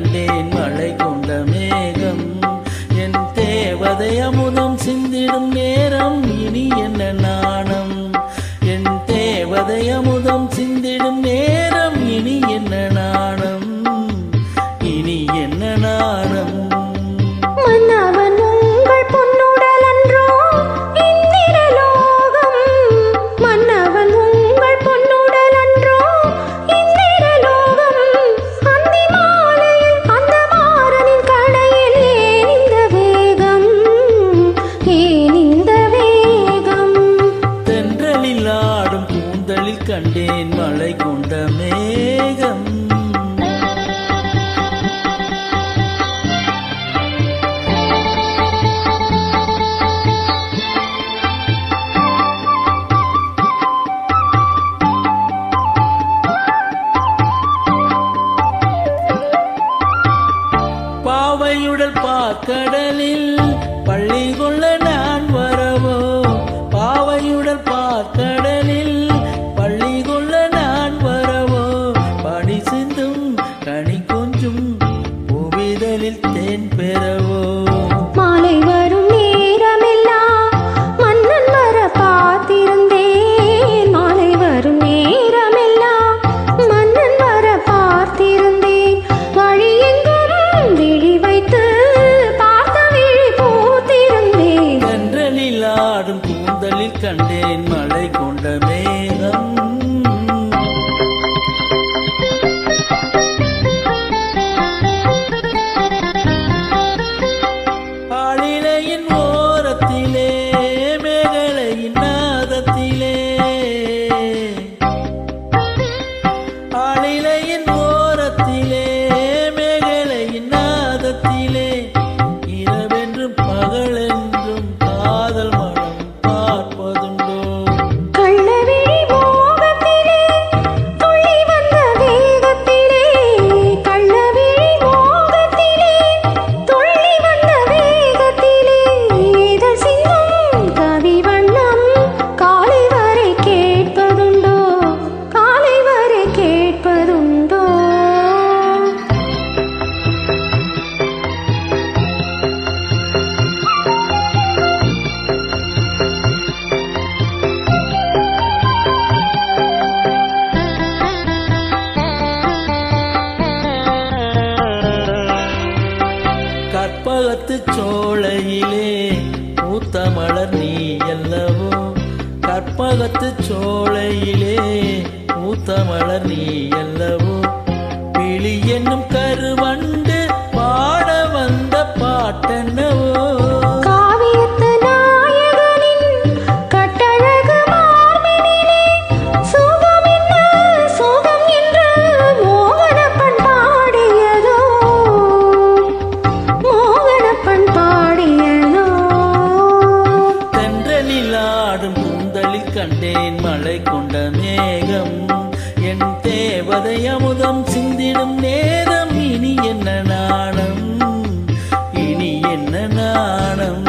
கண்டேன் மழை கொண்ட மேகம். என் தேவதை அமுதம் சிந்திடும் நேரம் இனி என்ன நாணம். என் தேவதை அமுதம் சிந்திடும் நேரம் இனி என்ன நாணம். இனி என்ன நாணம். மன்னவன் உங்கள் பொன்னுடல் அன்றோ இந்திரலோகம். மன்னவன் உங்கள் பொன்னுடல் அன்றோ இந்திரலோகம். அந்தி மாலையில் அந்த மாறனின் கடையில் ஏன் இந்த வேகம். ஏன் இந்த வேகம். தென்றலில் ஆடும் கூந்தலில் கண்டேன் மழை கொண்ட மேகம். பாவையுடல் பார்க்கடலில் பள்ளி கொள்ள நான் வரவோ. பாவையுடல் பார்க்கடலில் பள்ளி கொள்ள நான் வரவோ. படி சிந்தும் கனி கொஞ்சும் புவிதலில் தேன் பெறவோ. மாலை வரும் நேரமெல்லாம் மன்னன் வர பார்த்திருந்தேன். மாலை வரும் நேரமெல்லாம் மன்னன் வர பார்த்திருந்தேன். வழியெங்கும் விழி வைத்து பார்த்த விழி பூத்திருந்தேன். தென்றலில் ஆடும் கூந்தலில் கண்டேன் மழை கொண்ட மேகம். ஆளிலையின் ஓரத்திலே மேகலையின் நாதத்திலே. ஆளிலையின் ஓரத்திலே மேகலையின் நாதத்திலே. இரவென்றும் பகலென்றும் காதல் மனம் பார்ப்பதுண்டோ. கள்ளவிழி மோகத்திலே துள்ளி வந்த வேகத்திலே. கள்ளவிழி மோகத்திலே துள்ளி வந்த வேகத்திலே. இதழ் சிந்தும் கவி வண்ணம் காலை வரை கேட்பதுண்டோ. காலை வரை கேட்பதுண்டோ. கற்பகத்து சோலையிலே பூத்த மலர் நீ அல்லவோ. கற்பகத்து சோலையிலே பூத்த மலர் நீ அல்லவோ. பிழி என்னும் கருவண்டு பாட வந்த பாட்டென்னவோ. காவியத்து நாயகனின் கட்டழகு மார்பினிலே சுகம் என்ன சுகம் என்று மோகனப்பண் பாடியதோ. மோகனப்பண் பாடியதோ. தென்றலில் ஆடும் கூந்தலில் கண்டேன் மழை கொண்ட மேகம். என் தேவதை அமுதம் சிந்திடும் நேரம் இனி என்ன நாணம். இனி என்ன நாணம்.